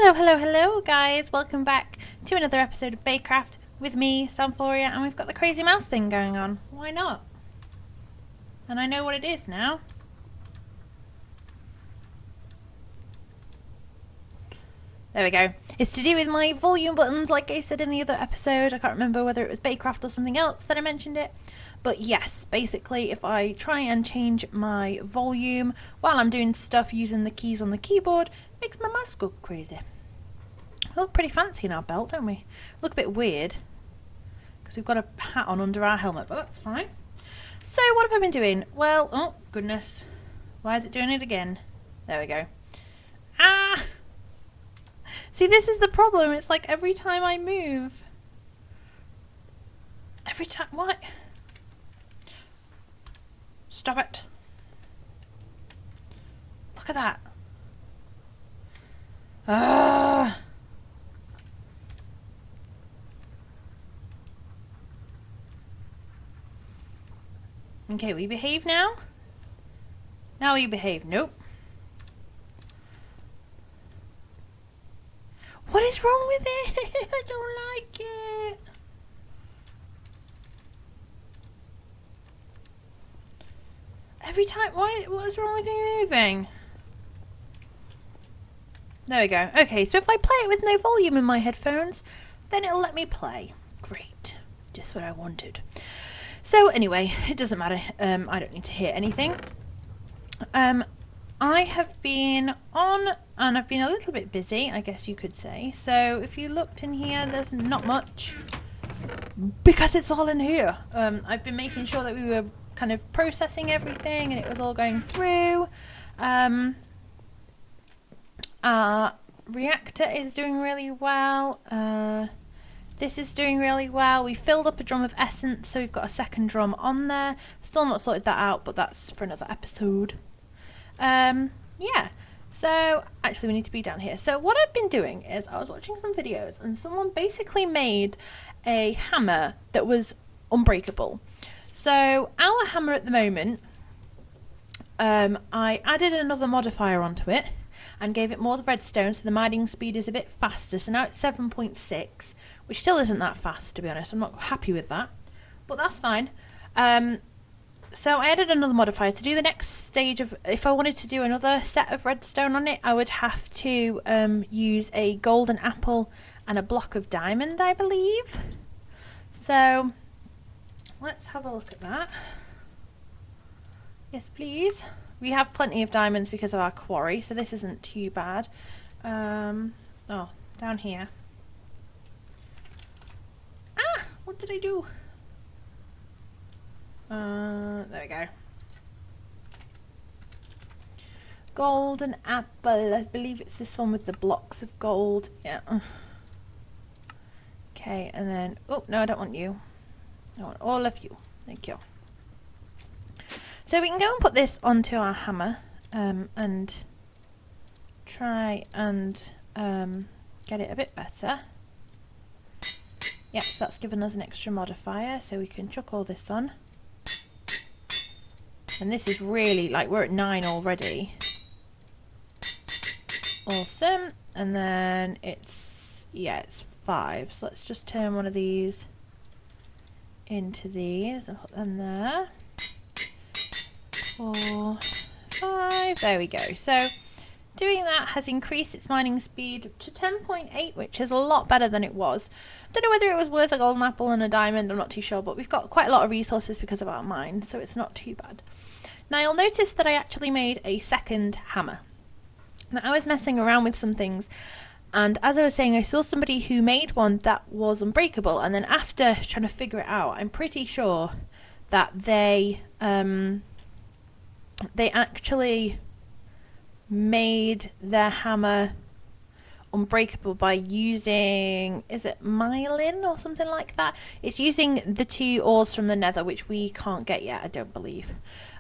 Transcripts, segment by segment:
Hello guys, welcome back to another episode of Baycraft with me, Samphorea, and we've got the crazy mouse thing going on. Why not? And I know what it is now. There we go. It's to do with my volume buttons, like I said in the other episode. I can't remember whether it was Baycraft or something else that I mentioned it. But yes, basically if I try and change my volume while I'm doing stuff using the keys on the keyboard, it makes my mouse go crazy. We look pretty fancy in our belt, don't we? Look a bit weird because we've got a hat on under our helmet, but that's fine. So what have I been doing? Well, oh goodness, why is it doing it again? There we go. Ah! See, this is the problem. It's like every time I move. Every time... What? Stop it. Look at that. Ah! Okay, will you behave now? Now will you behave? Nope. What is wrong with it? I don't like it. Every time, what is wrong with you moving? There we go. Okay, so if I play it with no volume in my headphones, then it'll let me play. Great. Just what I wanted. So anyway, it doesn't matter. I don't need to hear anything. I have been on, and I've been a little bit busy, I guess you could say. So if you looked in here, there's not much, because it's all in here. I've been making sure that we were kind of processing everything, and it was all going through. Our reactor is doing really well. This is doing really well. We filled up a drum of essence, so we've got a second drum on there. Still not sorted that out, but that's for another episode. Yeah, so actually we need to be down here. So what I've been doing is I was watching some videos and someone basically made a hammer that was unbreakable. So our hammer at the moment, I added another modifier onto it and gave it more redstone, so the mining speed is a bit faster. So now it's 7.6, which still isn't that fast, to be honest. I'm not happy with that, but that's fine. So I added another modifier to do the next stage of, if I wanted to do another set of redstone on it, I would have to use a golden apple and a block of diamond, I believe. So let's have a look at that. Yes, please. We have plenty of diamonds because of our quarry, so this isn't too bad. Oh, down here. Ah, what did I do? There we go. Golden apple. I believe it's this one with the blocks of gold. Yeah. Okay, and then... Oh, no, I don't want you. I want all of you. Thank you. So we can go and put this onto our hammer and try and get it a bit better. Yeah, so that's given us an extra modifier, so we can chuck all this on. And this is really, like, we're at 9 already. Awesome. And then it's 5. So let's just turn one of these into these and put them there. 4, 5. There we go. So doing that has increased its mining speed to 10.8, which is a lot better than it was. Don't know whether it was worth a golden apple and a diamond, I'm not too sure, but we've got quite a lot of resources because of our mine, so it's not too bad. Now you'll notice that I actually made a second hammer. Now I was messing around with some things, and as I was saying, I saw somebody who made one that was unbreakable, and then after trying to figure it out, I'm pretty sure that they actually made their hammer unbreakable by using, is it myelin or something like that? It's using the 2 ores from the nether, which we can't get yet, I don't believe.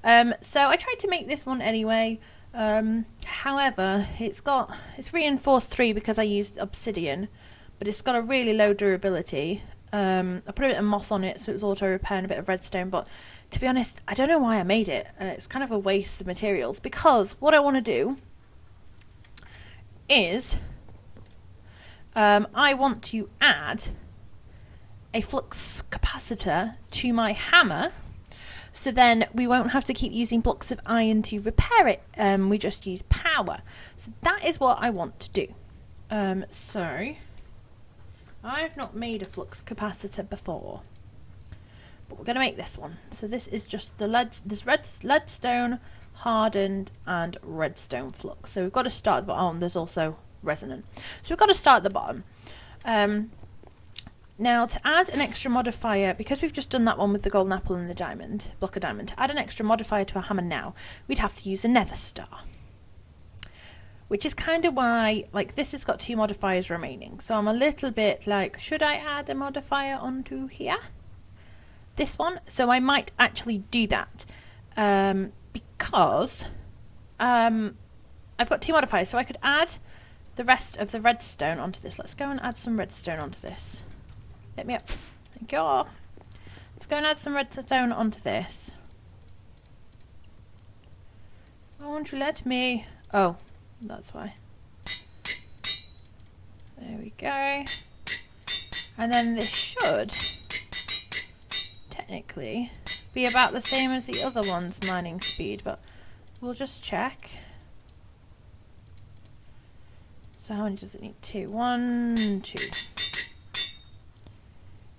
So I tried to make this one anyway. However, it's reinforced 3 because I used obsidian, but it's got a really low durability. I put a bit of moss on it so it was auto repair and a bit of redstone, but to be honest, I don't know why I made it. It's kind of a waste of materials, because what I want to do is I want to add a flux capacitor to my hammer, so then we won't have to keep using blocks of iron to repair it. We just use power. So that is what I want to do. So I've not made a flux capacitor before, but we're going to make this one. So this is just the leadstone, hardened, and redstone flux. So we've got to start at the bottom. There's also resonant. So we've got to start at the bottom. Now, to add an extra modifier, because we've just done that one with the golden apple and the diamond, block of diamond, to add an extra modifier to our hammer now, we'd have to use a nether star. Which is kind of why, like, this has got 2 modifiers remaining. So I'm a little bit like, should I add a modifier onto here? This one? So I might actually do that. Because I've got 2 modifiers. So I could add the rest of the redstone onto this. Let's go and add some redstone onto this. Let me up. Thank you. Let's go and add some redstone onto this. Why won't you let me? Oh, that's why. There we go. And then this should technically be about the same as the other one's mining speed, but we'll just check. So how many does it need? 2. 1, 2.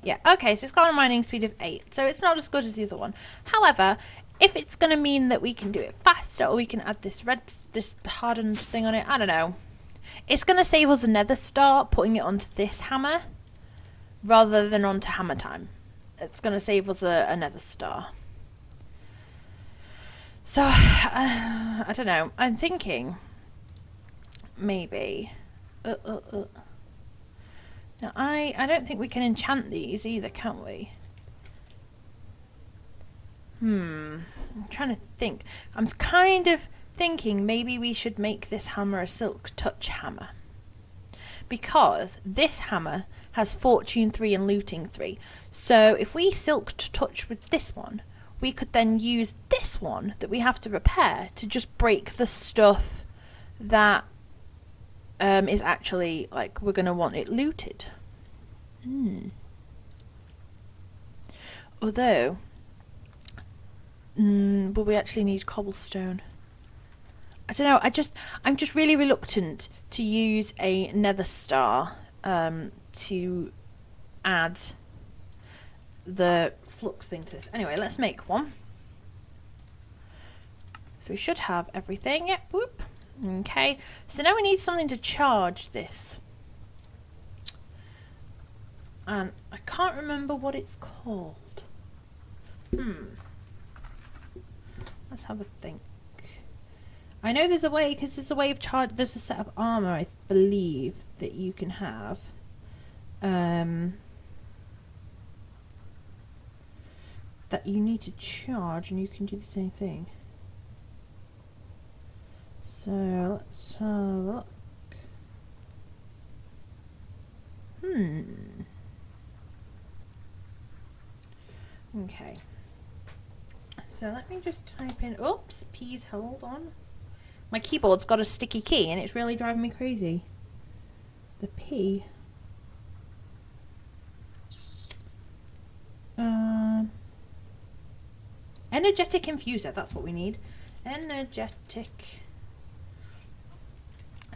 Yeah, okay, so it's got a mining speed of 8, so it's not as good as the other one. However, if it's going to mean that we can do it faster, or we can add this hardened thing on it, I don't know. It's going to save us a nether star putting it onto this hammer, rather than onto hammer time. It's going to save us a nether star. So, I don't know. I'm thinking, maybe... Now, I don't think we can enchant these either, can we? I'm trying to think. I'm kind of thinking maybe we should make this hammer a silk touch hammer. Because this hammer has fortune 3 and looting 3. So if we silk touch with this one, we could then use this one that we have to repair to just break the stuff that is actually, like, we're going to want it looted. Although, but we actually need cobblestone. I don't know, I'm just really reluctant to use a nether star to add the flux thing to this. Anyway, let's make one. So we should have everything. Yep, whoop. Okay, so now we need something to charge this. And I can't remember what it's called. Let's have a think. I know there's a way, because there's a way of charge. There's a set of armor, I believe, that you can have. That you need to charge, and you can do the same thing. So let's have a look. Okay. So let me just type in. Oops, please hold on. My keyboard's got a sticky key and it's really driving me crazy. The P. Energetic infuser, that's what we need. Energetic.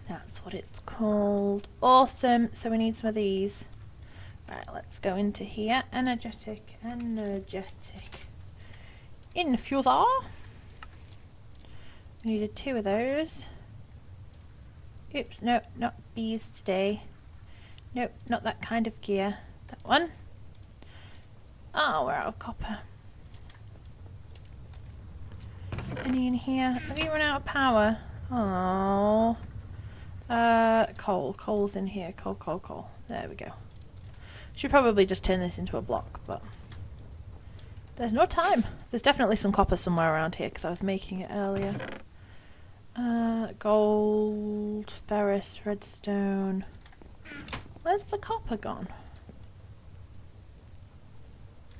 That's what it's called. Awesome. So we need some of these. Right, let's go into here. Energetic infuser. We needed 2 of those. Oops, no, not these today. Nope, not that kind of gear. That one. Oh, we're out of copper. Any in here? Have you run out of power? Oh. Coal. Coal's in here. Coal. There we go. Should probably just turn this into a block, but there's no time. There's definitely some copper somewhere around here because I was making it earlier. Gold, ferrous, redstone. Where's the copper gone?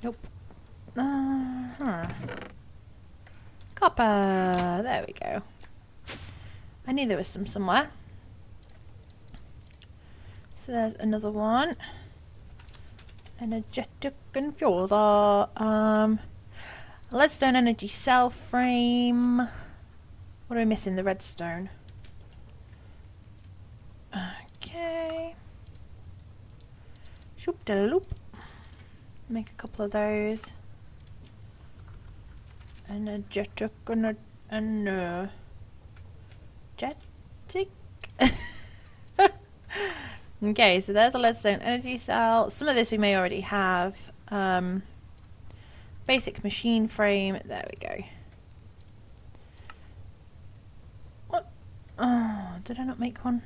Nope. Copper. There we go. I knew there was some somewhere. So there's another one. Energetic infuser. Leadstone energy cell frame. What are we missing? The redstone. Okay. Shoop de loop. Make a couple of those. Energetic energetic. Okay, so there's a leadstone energy cell. Some of this we may already have. Basic machine frame. There we go. What? Oh, did I not make one?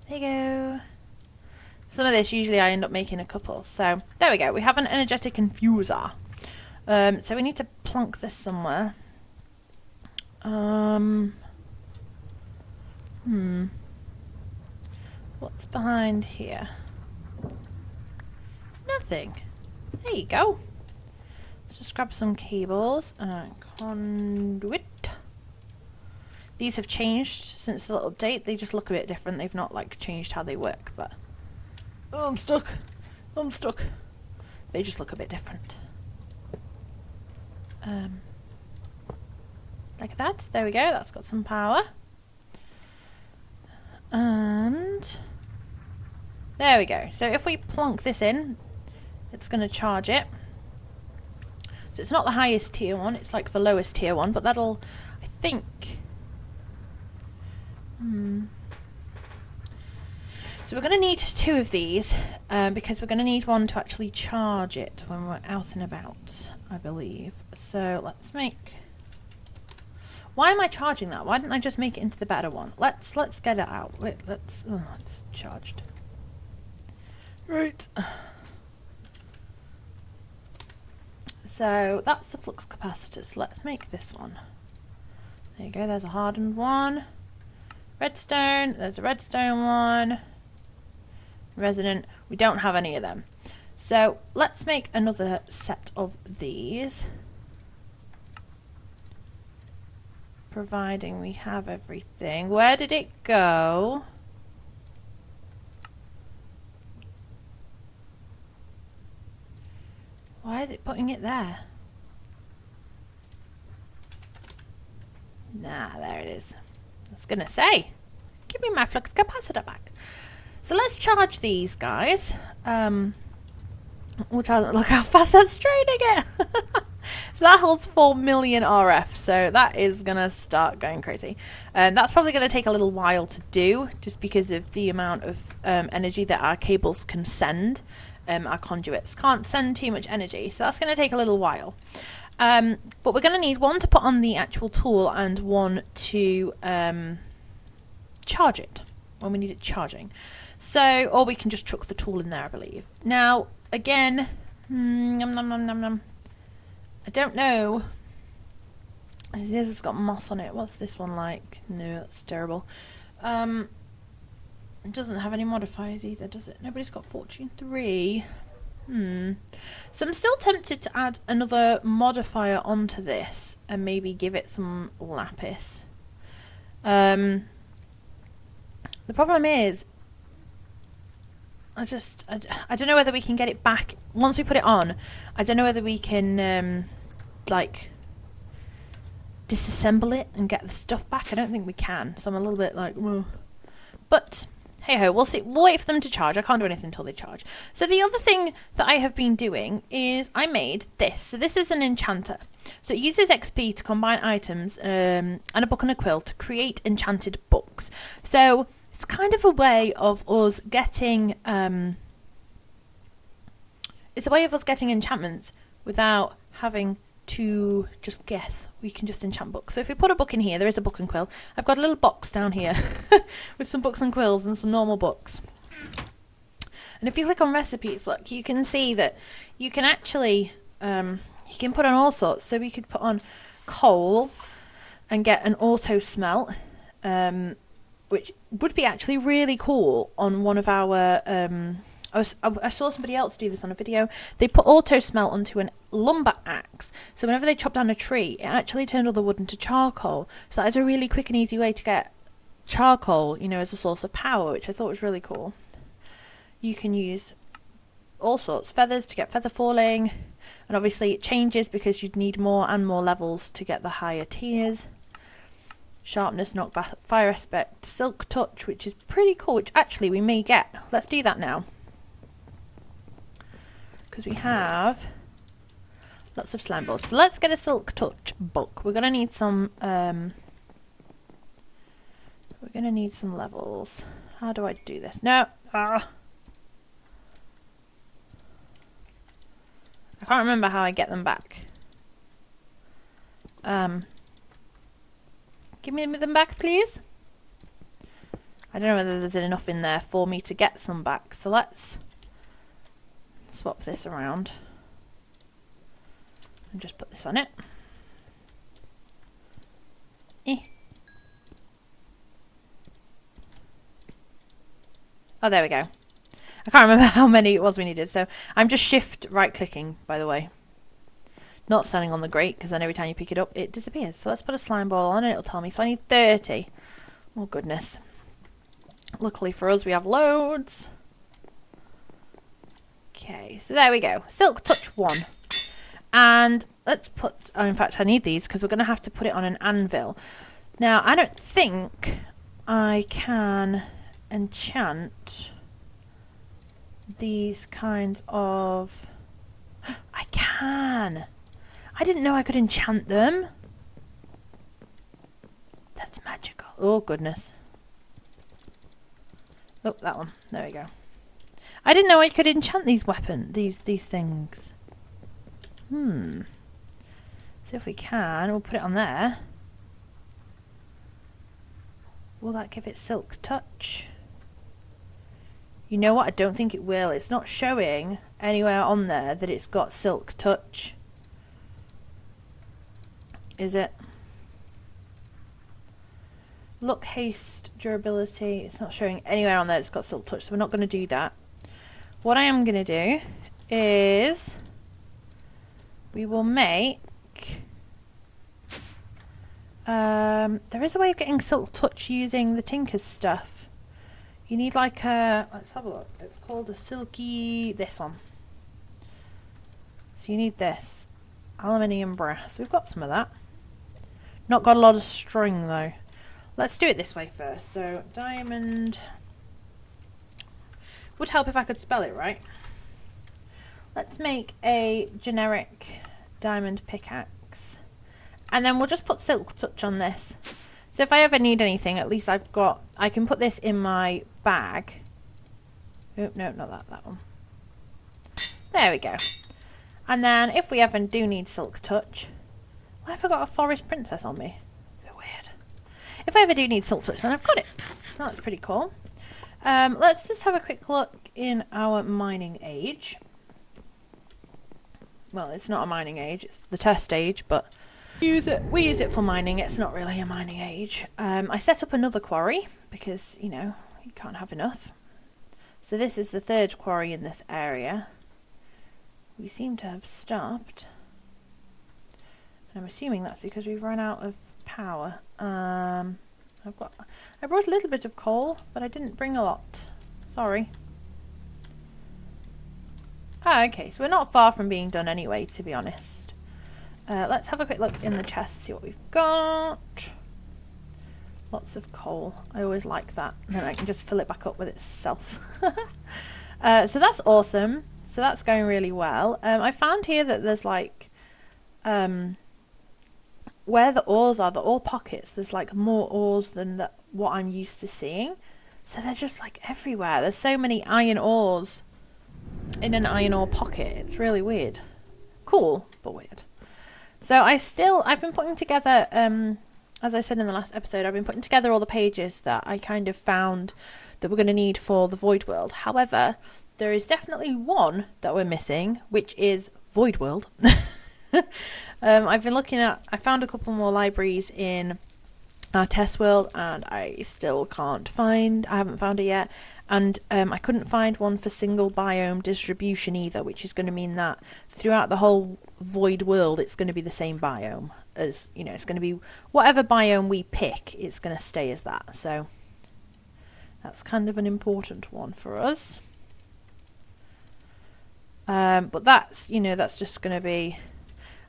There you go. Some of this usually I end up making a couple. So there we go. We have an energetic infuser. So we need to plonk this somewhere. What's behind here? Nothing. There you go. Let's just grab some cables. Conduit. These have changed since the little update. They just look a bit different. They've not like changed how they work, but oh, I'm stuck. I'm stuck. They just look a bit different. Like that. There we go. That's got some power. And there we go. So if we plonk this in, it's going to charge it. So it's not the highest tier one, it's like the lowest tier one, but that'll, I think... So we're going to need 2 of these, because we're going to need one to actually charge it when we're out and about, I believe. So let's make... Why am I charging that? Why didn't I just make it into the better one? Let's get it out. Wait, let's... Oh, it's charged. Right. So that's the flux capacitors. Let's make this one. There you go. There's a hardened one. Redstone. There's a redstone one. Resonant. We don't have any of them. So let's make another set of these. Providing we have everything. Where did it go? Why is it putting it there? Nah, there it is. I was gonna say, give me my flux capacitor back. So let's charge these guys. Look how fast that's draining it. So that holds 4 million RF, so that is going to start going crazy. That's probably going to take a little while to do, just because of the amount of energy that our cables can send. Our conduits can't send too much energy, so that's going to take a little while. But we're going to need one to put on the actual tool and one to charge it when we need it charging. So, or we can just chuck the tool in there, I believe. Now, again, I don't know. This has got moss on it. What's this one like? No, that's terrible. It doesn't have any modifiers either, does it? Nobody's got Fortune 3. So I'm still tempted to add another modifier onto this and maybe give it some lapis. The problem is, I don't know whether we can get it back once we put it on. I don't know whether we can like disassemble it and get the stuff back. I don't think we can, so I'm a little bit like, whoa. But hey ho, we'll see. We'll wait for them to charge. I can't do anything until they charge. So the other thing that I have been doing is I made this. So this is an enchanter. So it uses XP to combine items and a book and a quill to create enchanted books. So it's kind of a way of us getting enchantments without having to just guess. We can just enchant books. So if we put a book in here, there is a book and quill. I've got a little box down here with some books and quills and some normal books. And if you click on recipes, look, you can see that you can actually you can put on all sorts. So we could put on coal and get an auto smelt, which would be actually really cool on one of our... I saw somebody else do this on a video. They put auto smelt onto an lumber axe. So whenever they chop down a tree, it actually turned all the wood into charcoal. So that is a really quick and easy way to get charcoal, you know, as a source of power, which I thought was really cool. You can use all sorts, feathers to get feather falling, and obviously it changes because you'd need more and more levels to get the higher tiers. Sharpness, knockback, fire aspect, silk touch, which is pretty cool, which actually we may get. Let's do that now. Because we have lots of slime balls. So let's get a silk touch book. We're going to need some levels. How do I do this? No. I can't remember how I get them back. Give me them back, please. I don't know whether there's enough in there for me to get some back. So let's swap this around and just put this on it. Oh, there we go. I can't remember how many it was we needed, so I'm just shift right clicking, by the way. Not standing on the grate, because then every time you pick it up, it disappears. So let's put a slime ball on and it'll tell me. So I need 30. Oh, goodness. Luckily for us, we have loads. Okay, so there we go. Silk Touch 1. And let's put... Oh, in fact, I need these, because we're going to have to put it on an anvil. Now, I don't think I can enchant these kinds of... I can! I didn't know I could enchant them. That's magical. Oh, goodness. Oh, that one. There we go. I didn't know I could enchant these weapons, these things. So if we can, we'll put it on there. Will that give it silk touch? You know what? I don't think it will. It's not showing anywhere on there that it's got silk touch. Is it? Look, haste, durability. It's not showing anywhere on there it's got silk touch, so we're not going to do that. What I am going to do is we will make... there is a way of getting silk touch using the Tinker's stuff. You need like a... Let's have a look. It's called a silky... This one. So you need this. Aluminium brass. We've got some of that. Not got a lot of string though. Let's do it this way first. So diamond... Would help if I could spell it right. Let's make a generic diamond pickaxe. And then we'll just put silk touch on this. So if I ever need anything, at least I've got... I can put this in my bag. Oh, no, not that one. There we go. And then if we ever do need silk touch... Why have I got a forest princess on me? A bit weird. If I ever do need silk touch, then I've got it. So that's pretty cool. Let's just have a quick look in our mining age. Well, it's not a mining age, it's the test age, but we use it for mining. It's not really a mining age. I set up another quarry because, you know, you can't have enough. So this is the third quarry in this area. We seem to have stopped. And I'm assuming that's because we've run out of power. I brought a little bit of coal, but I didn't bring a lot. Sorry. Ah, okay, so we're not far from being done anyway, to be honest. Let's have a quick look in the chest, see what we've got. Lots of coal. I always like that. And then I can just fill it back up with itself. So that's awesome. So that's going really well. I found here that there's like... where the ores are, the ore pockets, there's like more ores than what I'm used to seeing. So they're just like everywhere. There's so many iron ores in an iron ore pocket. It's really weird. Cool, but weird. So I've been putting together, as I said in the last episode, I've been putting together all the pages that I kind of found that we're going to need for the Void World. However, there is definitely one that we're missing, which is Void World. I've been looking at... I found a couple more libraries in our test world, and I still can't find... I haven't found it yet. And I couldn't find one for single biome distribution either, which is going to mean that throughout the whole Void World, it's going to be the same biome. As, you know, it's going to be... Whatever biome we pick, it's going to stay as that. So That's kind of an important one for us. But that's, that's just going to be...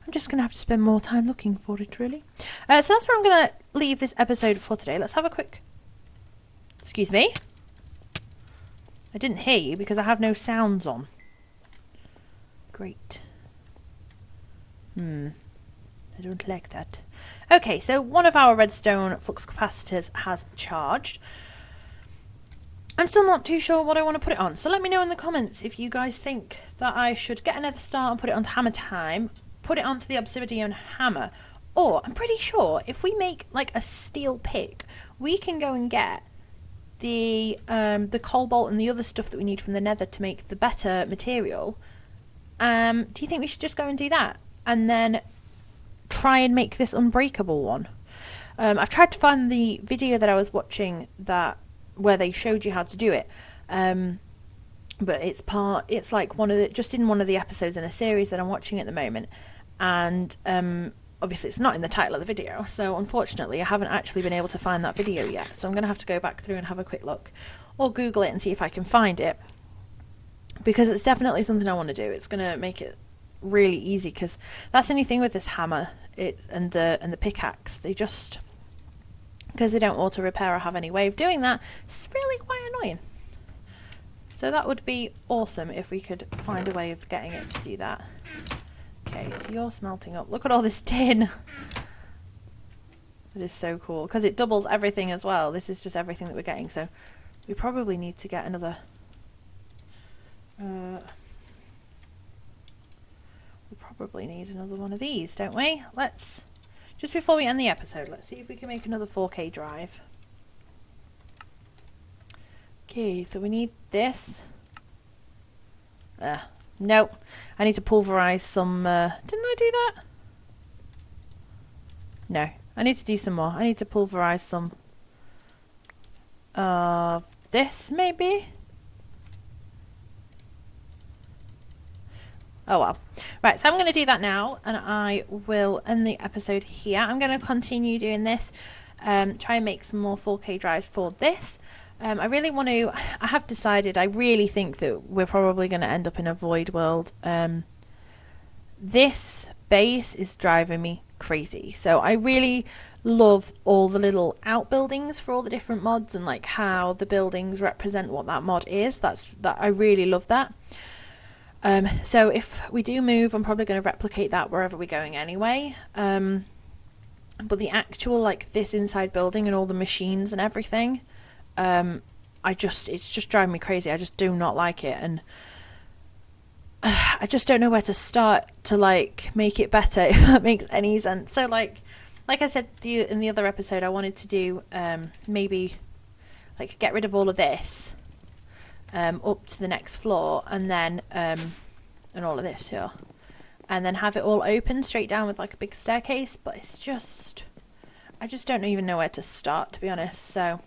I'm just going to have to spend more time looking for it, really. So that's where I'm going to leave this episode for today. Let's have a quick... Excuse me? I didn't hear you because I have no sounds on. Great. I don't like that. Okay, so one of our redstone flux capacitors has charged. I'm still not too sure what I want to put it on, so let me know in the comments if you guys think that I should get another star and put it onto hammer time, put it onto the obsidian hammer, or I'm pretty sure if we make like a steel pick, we can go and get the cobalt and the other stuff that we need from the nether to make the better material. Do you think we should just go and do that and then try and make this unbreakable one? I've tried to find the video that I was watching where they showed you how to do it, but it's like just in one of the episodes in a series that I'm watching at the moment, and obviously it's not in the title of the video, so unfortunately I haven't actually been able to find that video yet, so I'm going to have to go back through and have a quick look, or Google it and see if I can find it, because it's definitely something I want to do. It's going to make it really easy, because that's the only thing with this hammer and the pickaxe, because they don't auto repair or have any way of doing that, it's really quite annoying. So that would be awesome if we could find a way of getting it to do that. Okay, so you're smelting up. Look at all this tin. It is so cool, because it doubles everything as well. This is just everything that we're getting, so we probably need to get another... we probably need another one of these, don't we? Just before we end the episode, let's see if we can make another 4K drive. Okay, so we need this. No, I need to pulverize some... didn't I do that? No, I need to do some more. I need to pulverize some of this, maybe? Oh well. Right, so I'm going to do that now, and I will end the episode here. I'm going to continue doing this, try and make some more 4K drives for this. I really want to... I have decided, I really think that we're probably going to end up in a void world. This base is driving me crazy. So I really love all the little outbuildings for all the different mods, and like how the buildings represent what that mod is. I really love that. So if we do move, I'm probably going to replicate that wherever we're going anyway. But the actual, like, this inside building and all the machines and everything, it's just driving me crazy. I just do not like it, and I just don't know where to start to, like, make it better, if that makes any sense. So, like I said in the other episode, I wanted to do, maybe, like, get rid of all of this, up to the next floor, and then and all of this here, and then have it all open straight down with like a big staircase. But it's just, I just don't even know where to start, to be honest. So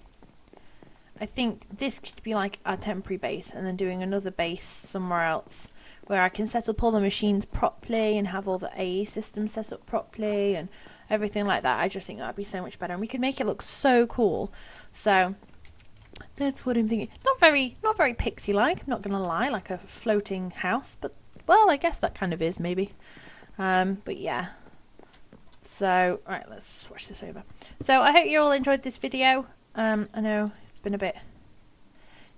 I think this could be like a temporary base, and then doing another base somewhere else where I can set up all the machines properly and have all the AE systems set up properly and everything like that. I just think that would be so much better, and we could make it look so cool. So that's what I'm thinking. Not very pixie-like, I'm not going to lie, like a floating house, but, well, I guess that kind of is, maybe. But yeah. So, alright, let's switch this over. So, I hope you all enjoyed this video. I know it's been a bit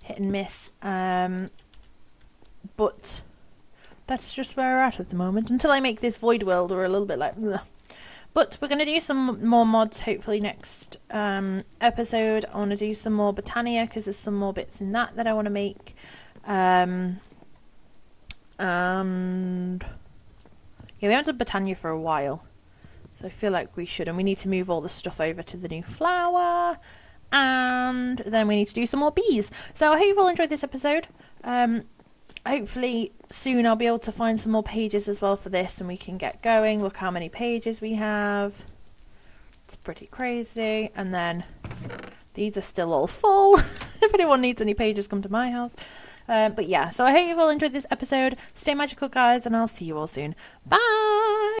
hit and miss, but that's just where we're at the moment. Until I make this void world, we're a little bit like... Ugh. But we're going to do some more mods hopefully next episode. I want to do some more Botania, because there's some more bits in that I want to make. And yeah, we haven't done Botania for a while, so I feel like we should. And we need to move all the stuff over to the new flower. And then we need to do some more bees. So I hope you've all enjoyed this episode. Hopefully soon I'll be able to find some more pages as well for this, and we can get going. Look how many pages we have. It's pretty crazy. And then these are still all full. If anyone needs any pages, come to my house. But yeah, so I hope you've all enjoyed this episode. Stay magical, guys, and I'll see you all soon. Bye!